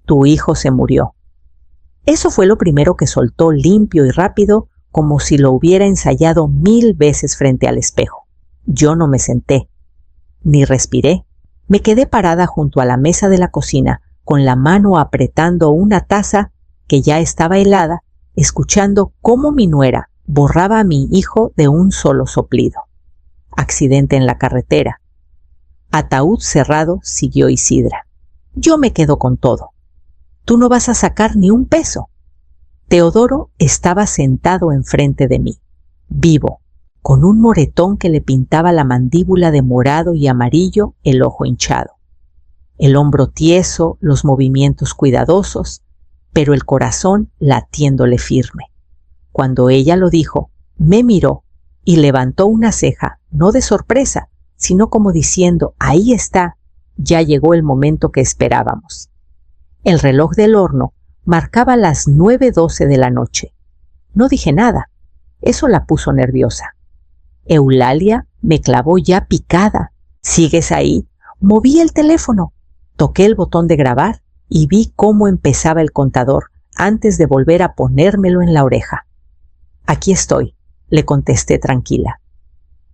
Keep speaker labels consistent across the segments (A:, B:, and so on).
A: tu hijo se murió. Eso fue lo primero que soltó limpio y rápido, como si lo hubiera ensayado 1000 veces frente al espejo. Yo no me senté, ni respiré. Me quedé parada junto a la mesa de la cocina, con la mano apretando una taza que ya estaba helada, escuchando cómo mi nuera borraba a mi hijo de un solo soplido. Accidente en la carretera. Ataúd cerrado, siguió Isidra. Yo me quedo con todo. Tú no vas a sacar ni un peso. Teodoro estaba sentado enfrente de mí, vivo, con un moretón que le pintaba la mandíbula de morado y amarillo, el ojo hinchado. El hombro tieso, los movimientos cuidadosos, pero el corazón latiéndole firme. Cuando ella lo dijo, me miró y levantó una ceja, no de sorpresa, sino como diciendo, ahí está, ya llegó el momento que esperábamos. El reloj del horno marcaba las 9:12 de la noche. No dije nada, eso la puso nerviosa. Eulalia me clavó ya picada. ¿Sigues ahí? Moví el teléfono, toqué el botón de grabar y vi cómo empezaba el contador antes de volver a ponérmelo en la oreja. Aquí estoy, le contesté tranquila.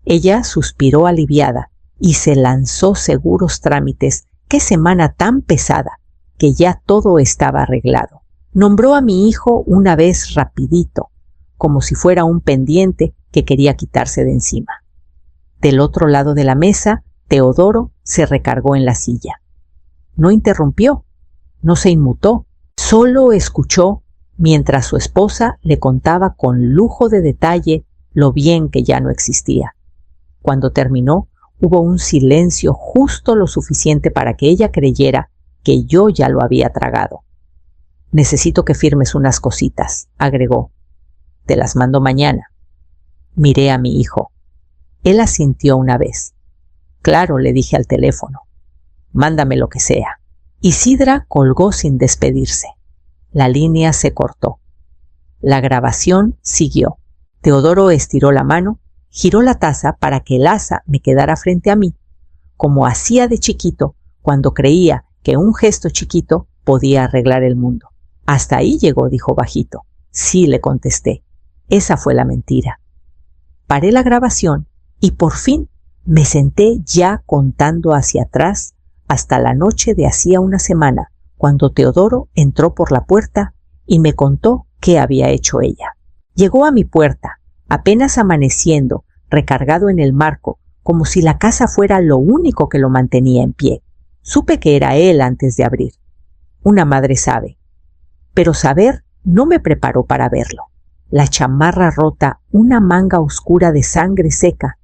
A: Ella suspiró aliviada y se lanzó seguros trámites. ¡Qué semana tan pesada! Que ya todo estaba arreglado. Nombró a mi hijo una vez rapidito, como si fuera un pendiente que quería quitarse de encima. Del otro lado de la mesa, Teodoro se recargó en la silla. No interrumpió, no se inmutó, solo escuchó mientras su esposa le contaba con lujo de detalle lo bien que ya no existía. Cuando terminó, hubo un silencio justo lo suficiente para que ella creyera que yo ya lo había tragado. Necesito que firmes unas cositas, agregó. Te las mando mañana. Miré a mi hijo. Él asintió una vez. Claro, le dije al teléfono. Mándame lo que sea. Isidra colgó sin despedirse. La línea se cortó. La grabación siguió. Teodoro estiró la mano, giró la taza para que el asa me quedara frente a mí, como hacía de chiquito cuando creía que un gesto chiquito podía arreglar el mundo. Hasta ahí llegó, dijo bajito. Sí, le contesté. Esa fue la mentira. Paré la grabación y por fin me senté ya contando hacia atrás hasta la noche de hacía una semana, cuando Teodoro entró por la puerta y me contó qué había hecho ella. Llegó a mi puerta, apenas amaneciendo, recargado en el marco, como si la casa fuera lo único que lo mantenía en pie. Supe que era él antes de abrir. Una madre sabe. Pero saber no me preparó para verlo. La chamarra rota, una manga oscura de sangre seca,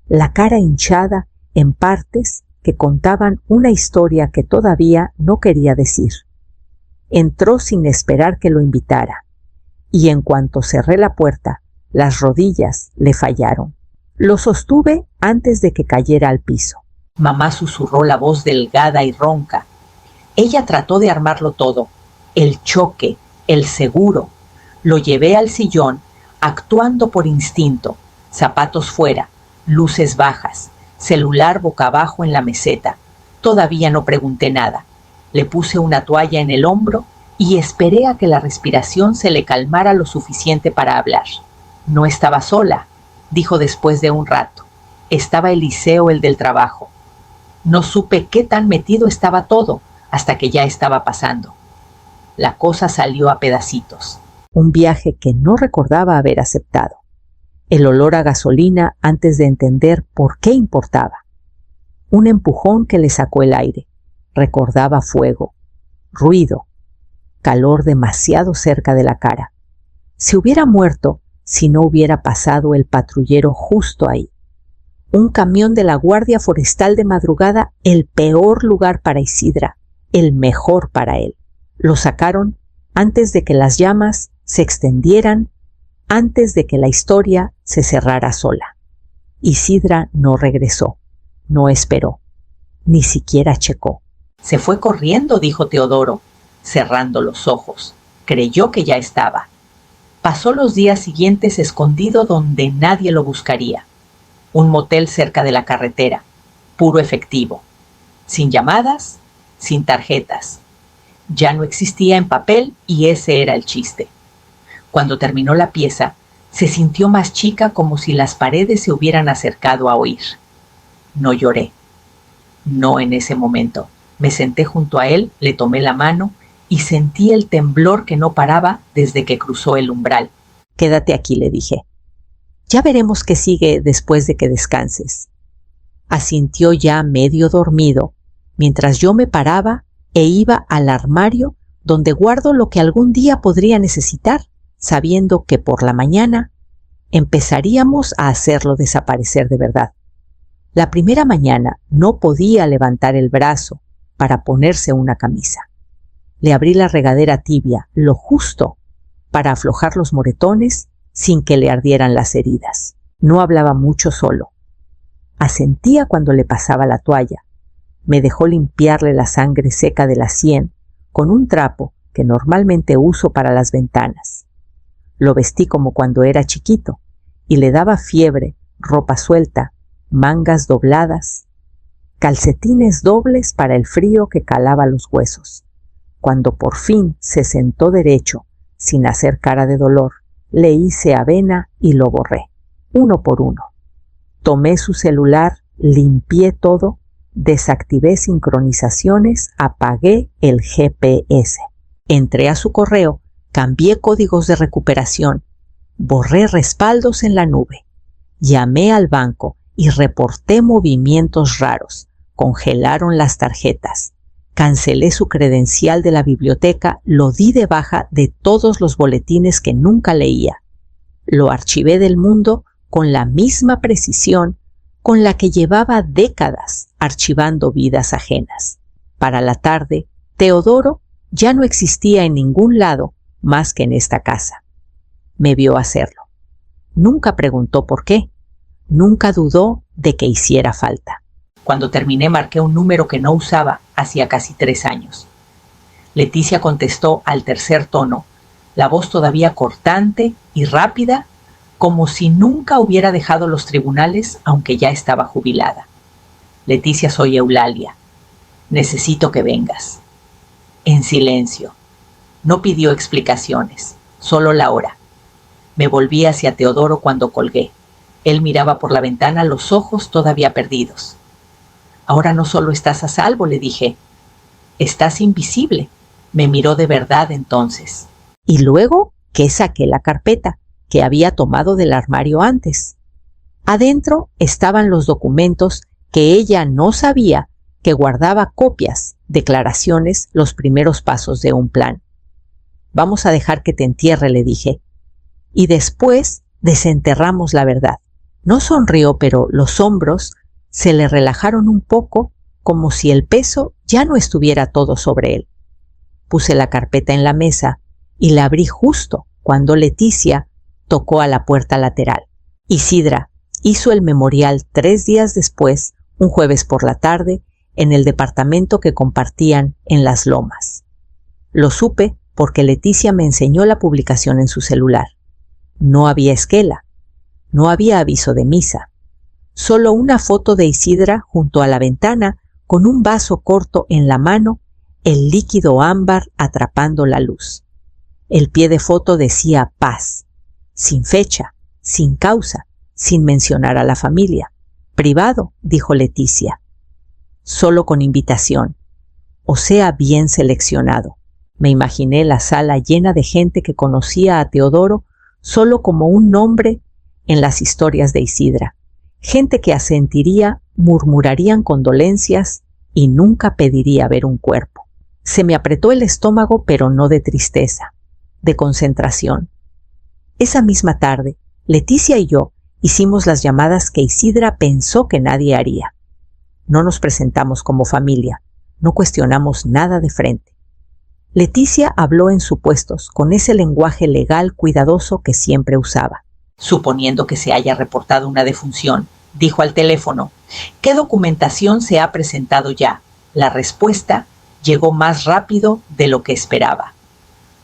A: la cara hinchada en partes que contaban una historia que todavía no quería decir. Entró sin esperar que lo invitara, y en cuanto cerré la puerta, las rodillas le fallaron. Lo sostuve antes de que cayera al piso. Mamá susurró la voz delgada y ronca. Ella trató de armarlo todo, el choque, el seguro. Lo llevé al sillón, actuando por instinto, zapatos fuera, luces bajas, celular boca abajo en la meseta. Todavía no pregunté nada. Le puse una toalla en el hombro y esperé a que la respiración se le calmara lo suficiente para hablar. No estaba sola, dijo después de un rato. Estaba Eliseo, el del trabajo. No supe qué tan metido estaba todo hasta que ya estaba pasando. La cosa salió a pedacitos. Un viaje que no recordaba haber aceptado. El olor a gasolina antes de entender por qué importaba. Un empujón que le sacó el aire. Recordaba fuego, ruido, calor demasiado cerca de la cara. Se hubiera muerto si no hubiera pasado el patrullero justo ahí. Un camión de la Guardia Forestal de madrugada, el peor lugar para Isidra, el mejor para él. Lo sacaron antes de que las llamas se extendieran, antes de que la historia se cerrara sola. Isidra no regresó, no esperó, ni siquiera checó. Se fue corriendo, dijo Teodoro, cerrando los ojos. Creyó que ya estaba. Pasó los días siguientes escondido donde nadie lo buscaría. Un motel cerca de la carretera, puro efectivo. Sin llamadas, sin tarjetas. Ya no existía en papel y ese era el chiste. Cuando terminó la pieza, se sintió más chica, como si las paredes se hubieran acercado a oír. No lloré. No en ese momento. Me senté junto a él, le tomé la mano y sentí el temblor que no paraba desde que cruzó el umbral. Quédate aquí, le dije. Ya veremos qué sigue después de que descanses. Asintió ya medio dormido, mientras yo me paraba e iba al armario donde guardo lo que algún día podría necesitar, sabiendo que por la mañana empezaríamos a hacerlo desaparecer de verdad. La primera mañana no podía levantar el brazo para ponerse una camisa. Le abrí la regadera tibia, lo justo para aflojar los moretones sin que le ardieran las heridas. No hablaba mucho solo. Asentía cuando le pasaba la toalla. Me dejó limpiarle la sangre seca de la sien con un trapo que normalmente uso para las ventanas. Lo vestí como cuando era chiquito y le daba fiebre, ropa suelta, mangas dobladas, calcetines dobles para el frío que calaba los huesos. Cuando por fin se sentó derecho, sin hacer cara de dolor, le hice avena y lo borré, uno por uno. Tomé su celular, limpié todo, desactivé sincronizaciones, apagué el GPS. Entré a su correo, cambié códigos de recuperación, borré respaldos en la nube, llamé al banco y reporté movimientos raros, congelaron las tarjetas, cancelé su credencial de la biblioteca, lo di de baja de todos los boletines que nunca leía, lo archivé del mundo con la misma precisión con la que llevaba décadas archivando vidas ajenas. Para la tarde, Teodoro ya no existía en ningún lado más que en esta casa. Me vio hacerlo. Nunca preguntó por qué. Nunca dudó de que hiciera falta. Cuando terminé, marqué un número que no usaba hacía casi 3 años. Leticia contestó al tercer tono, la voz todavía cortante y rápida, como si nunca hubiera dejado los tribunales, aunque ya estaba jubilada. Leticia, soy Eulalia. Necesito que vengas. En silencio. No pidió explicaciones, solo la hora. Me volví hacia Teodoro cuando colgué. Él miraba por la ventana, los ojos todavía perdidos. Ahora no solo estás a salvo, le dije. Estás invisible. Me miró de verdad entonces. Y luego que saqué la carpeta que había tomado del armario antes. Adentro estaban los documentos que ella no sabía que guardaba copias, declaraciones, los primeros pasos de un plan. Vamos a dejar que te entierre, le dije. Y después desenterramos la verdad. No sonrió, pero los hombros se le relajaron un poco, como si el peso ya no estuviera todo sobre él. Puse la carpeta en la mesa y la abrí justo cuando Leticia tocó a la puerta lateral. Isidra hizo el memorial 3 días después, un jueves por la tarde, en el departamento que compartían en Las Lomas. Lo supe porque Leticia me enseñó la publicación en su celular. No había esquela, no había aviso de misa, solo una foto de Isidra junto a la ventana con un vaso corto en la mano, el líquido ámbar atrapando la luz. El pie de foto decía paz, sin fecha, sin causa, sin mencionar a la familia. Privado, dijo Leticia. Solo con invitación, o sea, bien seleccionado. Me imaginé la sala llena de gente que conocía a Teodoro solo como un nombre en las historias de Isidra. Gente que asentiría, murmurarían condolencias y nunca pediría ver un cuerpo. Se me apretó el estómago, pero no de tristeza, de concentración. Esa misma tarde, Leticia y yo hicimos las llamadas que Isidra pensó que nadie haría. No nos presentamos como familia, no cuestionamos nada de frente. Leticia habló en supuestos, con ese lenguaje legal cuidadoso que siempre usaba. Suponiendo que se haya reportado una defunción, dijo al teléfono, ¿qué documentación se ha presentado ya? La respuesta llegó más rápido de lo que esperaba.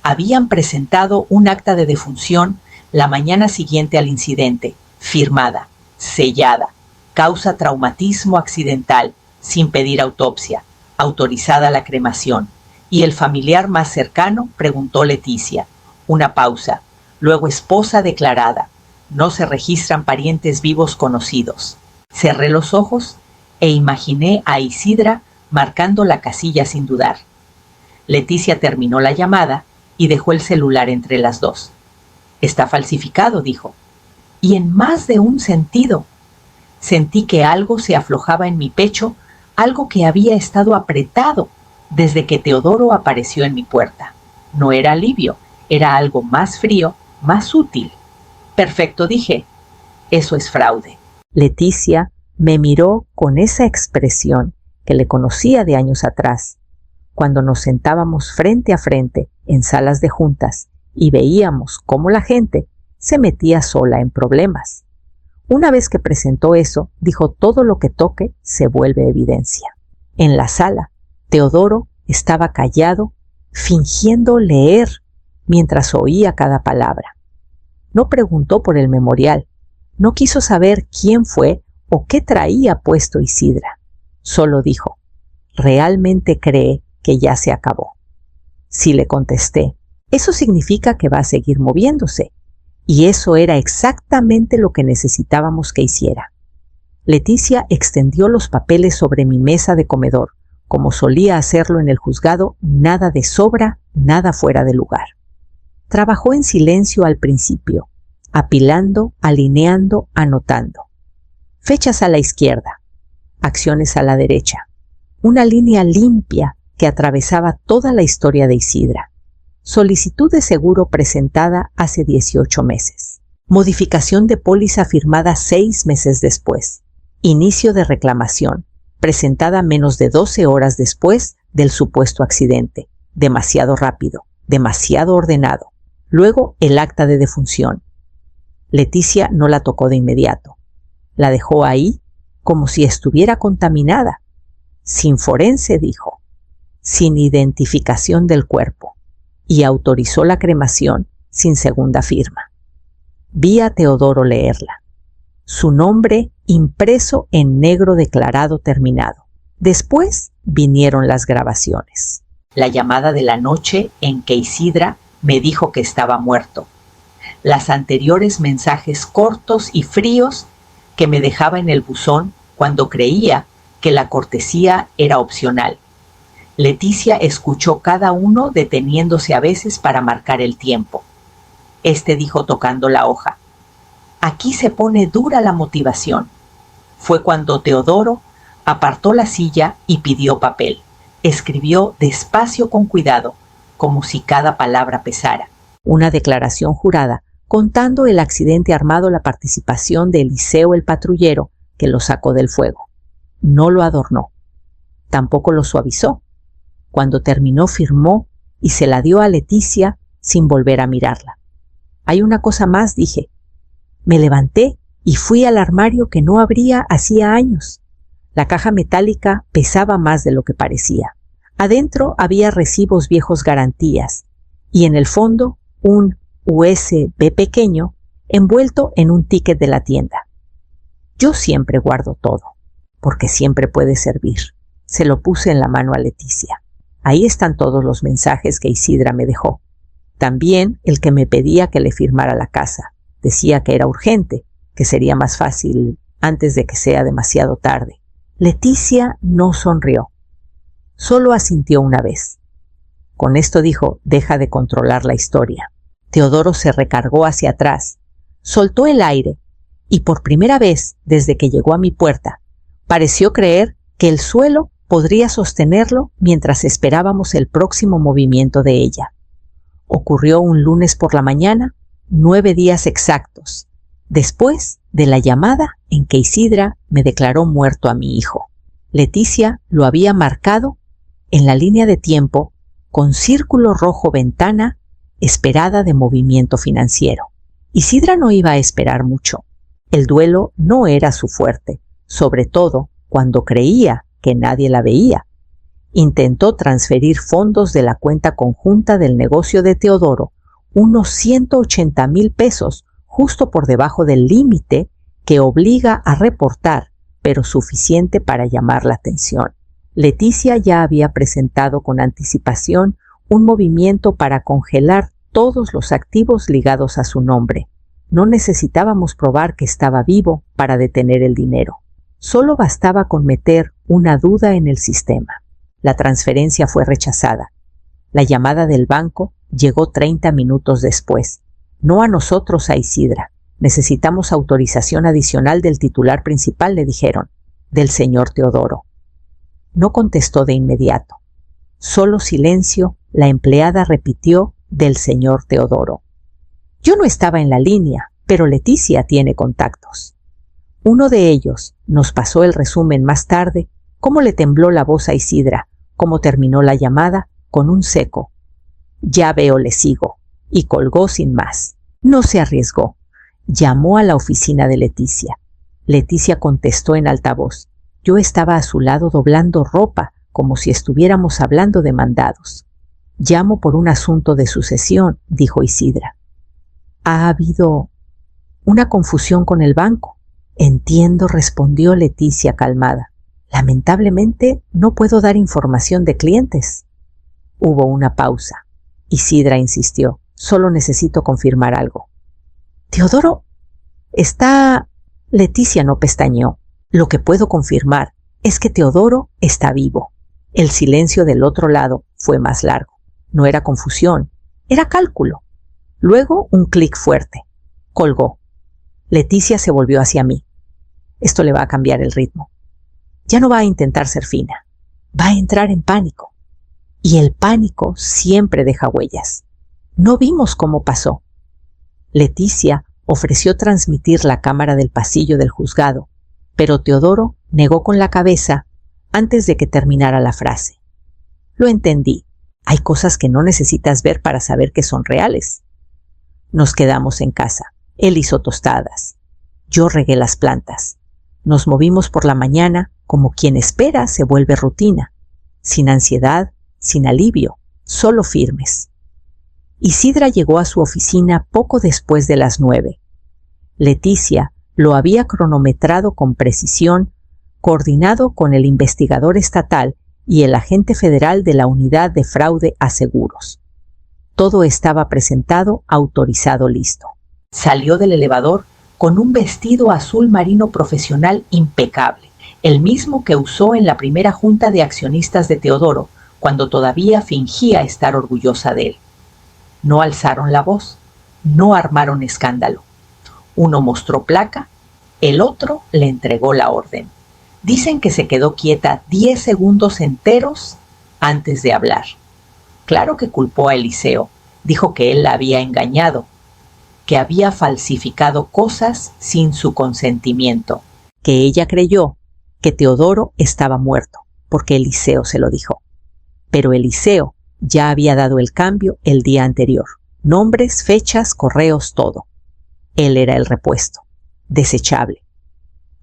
A: Habían presentado un acta de defunción la mañana siguiente al incidente, firmada, sellada, causa traumatismo accidental, sin pedir autopsia, autorizada la cremación, ¿Y el familiar más cercano?, preguntó Leticia. Una pausa. Luego esposa declarada. No se registran parientes vivos conocidos. Cerré los ojos e imaginé a Isidra marcando la casilla sin dudar. Leticia terminó la llamada y dejó el celular entre las dos. Está falsificado, dijo. Y en más de un sentido. Sentí que algo se aflojaba en mi pecho, algo que había estado apretado desde que Teodoro apareció en mi puerta. No era alivio, era algo más frío, más útil. Perfecto, dije. Eso es fraude. Leticia me miró con esa expresión que le conocía de años atrás, cuando nos sentábamos frente a frente en salas de juntas y veíamos cómo la gente se metía sola en problemas. Una vez que presentó eso, dijo: todo lo que toque se vuelve evidencia. En la sala, Teodoro estaba callado, fingiendo leer mientras oía cada palabra. No preguntó por el memorial, no quiso saber quién fue o qué traía puesto Isidra. Solo dijo: ¿realmente cree que ya se acabó? Sí, le contesté. Eso significa que va a seguir moviéndose. Y eso era exactamente lo que necesitábamos que hiciera. Leticia extendió los papeles sobre mi mesa de comedor, como solía hacerlo en el juzgado, nada de sobra, nada fuera de lugar. Trabajó en silencio al principio, apilando, alineando, anotando. Fechas a la izquierda, acciones a la derecha. Una línea limpia que atravesaba toda la historia de Isidra. Solicitud de seguro presentada hace 18 meses. Modificación de póliza firmada 6 meses después. Inicio de reclamación, presentada menos de 12 horas después del supuesto accidente. Demasiado rápido, demasiado ordenado. Luego el acta de defunción. Leticia no la tocó de inmediato. La dejó ahí como si estuviera contaminada. Sin forense, dijo. Sin identificación del cuerpo. Y autorizó la cremación sin segunda firma. Vi a Teodoro leerla. Su nombre impreso en negro declarado terminado. Después vinieron las grabaciones. La llamada de la noche en que Isidra me dijo que estaba muerto. Las anteriores mensajes cortos y fríos que me dejaba en el buzón cuando creía que la cortesía era opcional. Leticia escuchó cada uno deteniéndose a veces para marcar el tiempo. Dijo tocando la hoja: aquí se pone dura la motivación. Fue cuando Teodoro apartó la silla y pidió papel. Escribió despacio con cuidado, como si cada palabra pesara. Una declaración jurada, contando el accidente armado, la participación de Eliseo el patrullero, que lo sacó del fuego. No lo adornó. Tampoco lo suavizó. Cuando terminó, firmó y se la dio a Leticia sin volver a mirarla. Hay una cosa más, dije. Me levanté y fui al armario que no abría hacía años. La caja metálica pesaba más de lo que parecía. Adentro había recibos viejos, garantías, y en el fondo un USB pequeño envuelto en un ticket de la tienda. Yo siempre guardo todo, porque siempre puede servir. Se lo puse en la mano a Leticia. Ahí están todos los mensajes que Isidra me dejó. También el que me pedía que le firmara la casa. Decía que era urgente, que sería más fácil antes de que sea demasiado tarde. Leticia no sonrió. Solo asintió una vez. Con esto dijo: deja de controlar la historia. Teodoro se recargó hacia atrás, soltó el aire y por primera vez desde que llegó a mi puerta, pareció creer que el suelo podría sostenerlo mientras esperábamos el próximo movimiento de ella. Ocurrió un lunes por la mañana, 9 días exactos, después de la llamada en que Isidra me declaró muerto a mi hijo. Leticia lo había marcado en la línea de tiempo con círculo rojo ventana esperada de movimiento financiero. Isidra no iba a esperar mucho. El duelo no era su fuerte, sobre todo cuando creía que nadie la veía. Intentó transferir fondos de la cuenta conjunta del negocio de Teodoro, unos 180,000 pesos, justo por debajo del límite que obliga a reportar, pero suficiente para llamar la atención. Leticia ya había presentado con anticipación un movimiento para congelar todos los activos ligados a su nombre. No necesitábamos probar que estaba vivo para detener el dinero. Solo bastaba con meter una duda en el sistema. La transferencia fue rechazada. La llamada del banco llegó 30 minutos después. No a nosotros, a Isidra. Necesitamos autorización adicional del titular principal, le dijeron. Del señor Teodoro. No contestó de inmediato. Solo silencio. La empleada repitió: del señor Teodoro. Yo no estaba en la línea, pero Leticia tiene contactos. Uno de ellos nos pasó el resumen más tarde, cómo le tembló la voz a Isidra, cómo terminó la llamada con un seco: ya veo, le sigo, y colgó sin más. No se arriesgó. Llamó a la oficina de Leticia. Leticia contestó en altavoz. Yo estaba a su lado doblando ropa, como si estuviéramos hablando de mandados. Llamo por un asunto de sucesión, dijo Isidra. ¿Ha habido una confusión con el banco? Entiendo, respondió Leticia calmada. Lamentablemente no puedo dar información de clientes. Hubo una pausa. Isidra insistió. Solo necesito confirmar algo. ¿Teodoro está...? Leticia no pestañeó. Lo que puedo confirmar es que Teodoro está vivo. El silencio del otro lado fue más largo. No era confusión, era cálculo. Luego un clic fuerte. Colgó. Leticia se volvió hacia mí. Esto le va a cambiar el ritmo. Ya no va a intentar ser fina. Va a entrar en pánico. Y el pánico siempre deja huellas. No vimos cómo pasó. Leticia ofreció transmitir la cámara del pasillo del juzgado, pero Teodoro negó con la cabeza antes de que terminara la frase. Lo entendí. Hay cosas que no necesitas ver para saber que son reales. Nos quedamos en casa. Él hizo tostadas. Yo regué las plantas. Nos movimos por la mañana como quien espera se vuelve rutina. Sin ansiedad, sin alivio, solo firmes. Isidra llegó a su oficina poco después de las 9. Leticia lo había cronometrado con precisión, coordinado con el investigador estatal y el agente federal de la Unidad de Fraude a Seguros. Todo estaba presentado, autorizado, listo. Salió del elevador con un vestido azul marino profesional impecable, el mismo que usó en la primera junta de accionistas de Teodoro, cuando todavía fingía estar orgullosa de él. No alzaron la voz, no armaron escándalo. Uno mostró placa, el otro le entregó la orden. Dicen que se quedó quieta 10 segundos enteros antes de hablar. Claro que culpó a Eliseo, dijo que él la había engañado, que había falsificado cosas sin su consentimiento, que ella creyó que Teodoro estaba muerto, porque Eliseo se lo dijo. Pero Eliseo ya había dado el cambio el día anterior. Nombres, fechas, correos, todo. Él era el repuesto, desechable.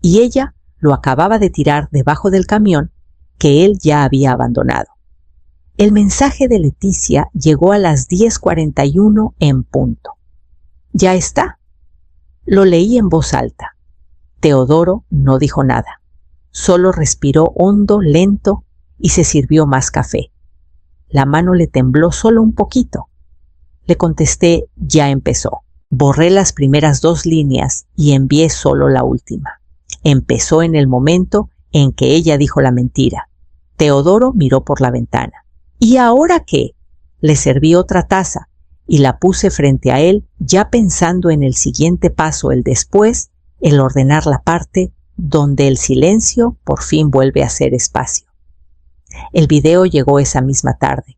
A: Y ella lo acababa de tirar debajo del camión que él ya había abandonado. El mensaje de Leticia llegó a las 10:41 en punto. Ya está. Lo leí en voz alta. Teodoro no dijo nada. Solo respiró hondo, lento, y se sirvió más café. La mano le tembló solo un poquito. Le contesté: ya empezó. Borré las primeras 2 líneas y envié solo la última. Empezó en el momento en que ella dijo la mentira. Teodoro miró por la ventana. ¿Y ahora qué? Le serví otra taza y la puse frente a él, ya pensando en el siguiente paso, el después, el ordenar la parte donde el silencio por fin vuelve a ser espacio. El video llegó esa misma tarde.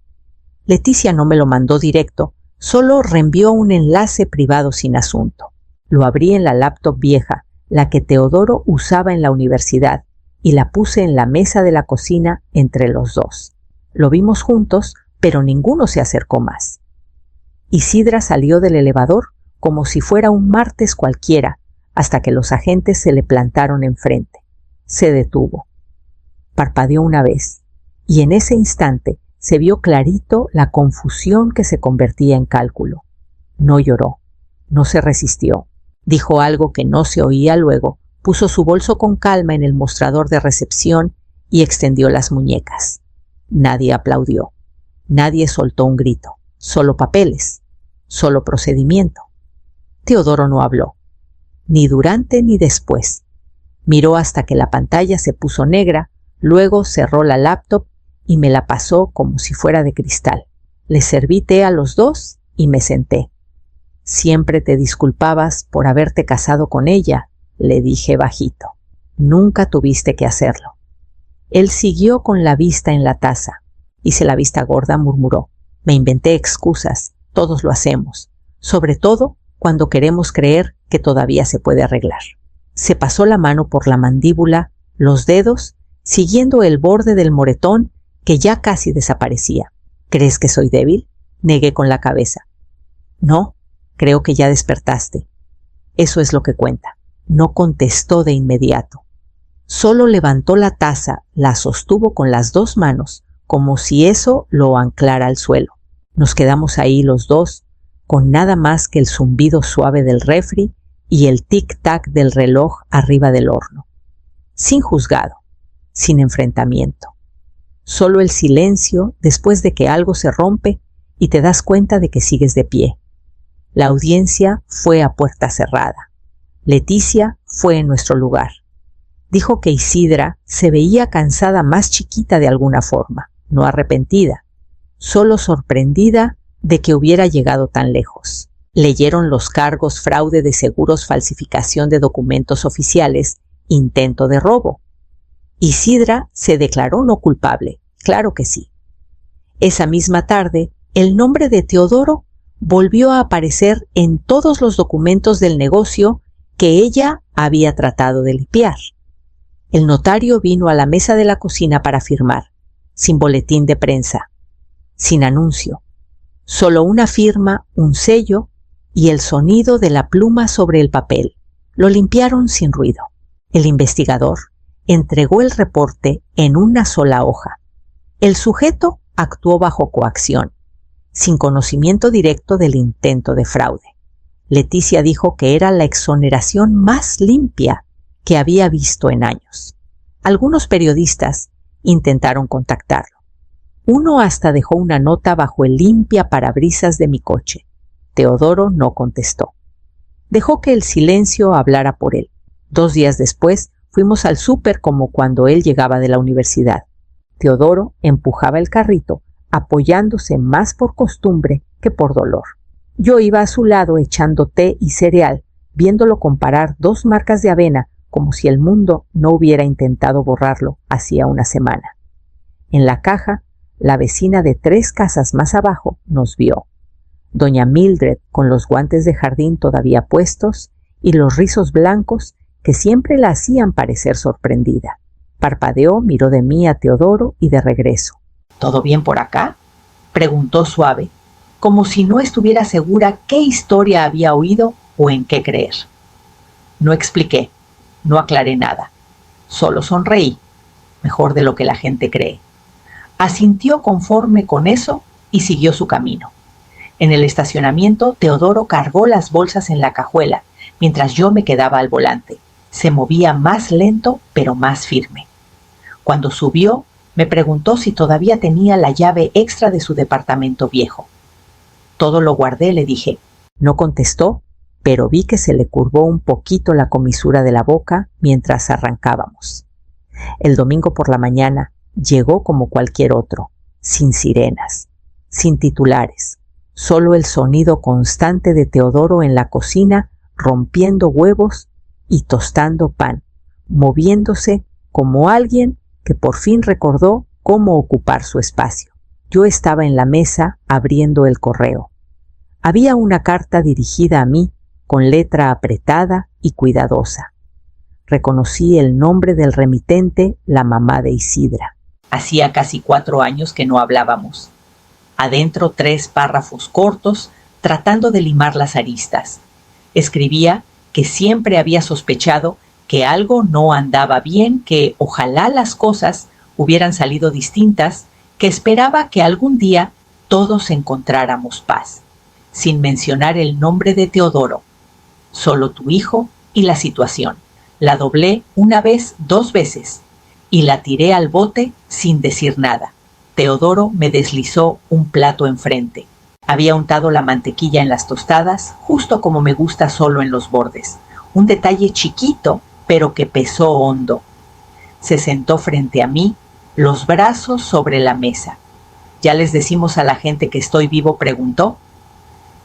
A: Leticia no me lo mandó directo, solo reenvió un enlace privado sin asunto. Lo abrí en la laptop vieja, la que Teodoro usaba en la universidad, y la puse en la mesa de la cocina entre los dos. Lo vimos juntos, pero ninguno se acercó más. Isidra salió del elevador como si fuera un martes cualquiera, hasta que los agentes se le plantaron enfrente. Se detuvo. Parpadeó una vez, y en ese instante se vio clarito la confusión que se convertía en cálculo. No lloró, no se resistió. Dijo algo que no se oía luego, puso su bolso con calma en el mostrador de recepción y extendió las muñecas. Nadie aplaudió. Nadie soltó un grito. Solo papeles. Solo procedimiento. Teodoro no habló. Ni durante ni después. Miró hasta que la pantalla se puso negra, luego cerró la laptop y me la pasó como si fuera de cristal. Le serví té a los dos y me senté. Siempre te disculpabas por haberte casado con ella, le dije bajito. Nunca tuviste que hacerlo. Él siguió con la vista en la taza. Hice la vista gorda, murmuró. Me inventé excusas, todos lo hacemos, sobre todo cuando queremos creer que todavía se puede arreglar. Se pasó la mano por la mandíbula, los dedos, siguiendo el borde del moretón que ya casi desaparecía. ¿Crees que soy débil? Negué con la cabeza. No, creo que ya despertaste. Eso es lo que cuenta. No contestó de inmediato. Solo levantó la taza, la sostuvo con las dos manos, como si eso lo anclara al suelo. Nos quedamos ahí los dos, con nada más que el zumbido suave del refri y el tic-tac del reloj arriba del horno. Sin juzgado, sin enfrentamiento. Solo el silencio después de que algo se rompe y te das cuenta de que sigues de pie. La audiencia fue a puerta cerrada. Leticia fue en nuestro lugar. Dijo que Isidra se veía cansada, más chiquita de alguna forma, no arrepentida, solo sorprendida de que hubiera llegado tan lejos. Leyeron los cargos: fraude de seguros, falsificación de documentos oficiales, intento de robo. Isidra se declaró no culpable, claro que sí. Esa misma tarde, el nombre de Teodoro volvió a aparecer en todos los documentos del negocio que ella había tratado de limpiar. El notario vino a la mesa de la cocina para firmar, sin boletín de prensa, sin anuncio, solo una firma, un sello y el sonido de la pluma sobre el papel. Lo limpiaron sin ruido. El investigador entregó el reporte en una sola hoja. El sujeto actuó bajo coacción, sin conocimiento directo del intento de fraude. Leticia dijo que era la exoneración más limpia que había visto en años. Algunos periodistas intentaron contactarlo. Uno hasta dejó una nota bajo el limpiaparabrisas de mi coche. Teodoro no contestó. Dejó que el silencio hablara por él. 2 días después fuimos al súper como cuando él llegaba de la universidad. Teodoro empujaba el carrito, apoyándose más por costumbre que por dolor. Yo iba a su lado echando té y cereal, viéndolo comparar 2 marcas de avena como si el mundo no hubiera intentado borrarlo hacía una semana. En la caja, la vecina de 3 casas más abajo nos vio. Doña Mildred, con los guantes de jardín todavía puestos y los rizos blancos que siempre la hacían parecer sorprendida. Parpadeó, miró de mí a Teodoro y de regreso. ¿Todo bien por acá?, preguntó suave, como si no estuviera segura qué historia había oído o en qué creer. No expliqué, no aclaré nada, solo sonreí, mejor de lo que la gente cree. Asintió conforme con eso y siguió su camino. En el estacionamiento, Teodoro cargó las bolsas en la cajuela, mientras yo me quedaba al volante. Se movía más lento, pero más firme. Cuando subió, me preguntó si todavía tenía la llave extra de su departamento viejo. Todo lo guardé, le dije. No contestó, pero vi que se le curvó un poquito la comisura de la boca mientras arrancábamos. El domingo por la mañana llegó como cualquier otro, sin sirenas, sin titulares, solo el sonido constante de Teodoro en la cocina rompiendo huevos y tostando pan, moviéndose como alguien que por fin recordó cómo ocupar su espacio. Yo estaba en la mesa abriendo el correo. Había una carta dirigida a mí con letra apretada y cuidadosa. Reconocí el nombre del remitente, la mamá de Isidra. Hacía casi 4 años que no hablábamos. Adentro 3 párrafos cortos, tratando de limar las aristas. Escribía que siempre había sospechado que algo no andaba bien, que ojalá las cosas hubieran salido distintas, que esperaba que algún día todos encontráramos paz, sin mencionar el nombre de Teodoro. Solo tu hijo y la situación. La doblé 1 vez, 2 veces. y la tiré al bote sin decir nada. Teodoro me deslizó un plato enfrente. Había untado la mantequilla en las tostadas, justo como me gusta, solo en los bordes. Un detalle chiquito, pero que pesó hondo. Se sentó frente a mí, los brazos sobre la mesa. ¿Ya les decimos a la gente que estoy vivo?, preguntó.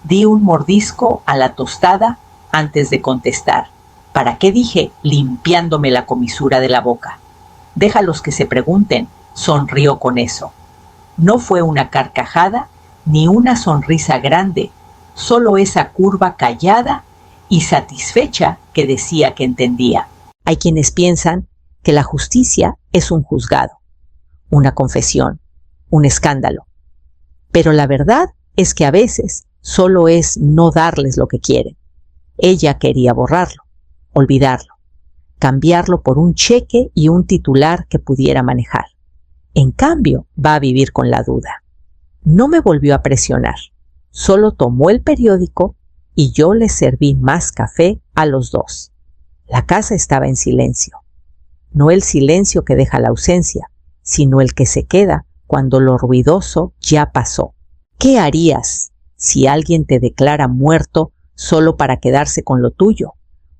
A: Di un mordisco a la tostada antes de contestar. ¿Para qué?, dije, limpiándome la comisura de la boca. Déjalos que se pregunten, sonrió con eso. No fue una carcajada ni una sonrisa grande, solo esa curva callada y satisfecha que decía que entendía. Hay quienes piensan que la justicia es un juzgado, una confesión, un escándalo. Pero la verdad es que a veces solo es no darles lo que quieren. Ella quería borrarlo, olvidarlo, cambiarlo por un cheque y un titular que pudiera manejar. En cambio, va a vivir con la duda. No me volvió a presionar, solo tomó el periódico y yo le serví más café a los dos. La casa estaba en silencio. No el silencio que deja la ausencia, sino el que se queda cuando lo ruidoso ya pasó. ¿Qué harías si alguien te declara muerto solo para quedarse con lo tuyo?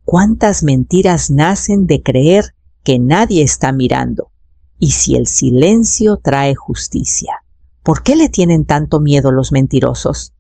A: ¿Cuántas mentiras nacen de creer que nadie está mirando? Y si el silencio trae justicia, ¿por qué le tienen tanto miedo los mentirosos?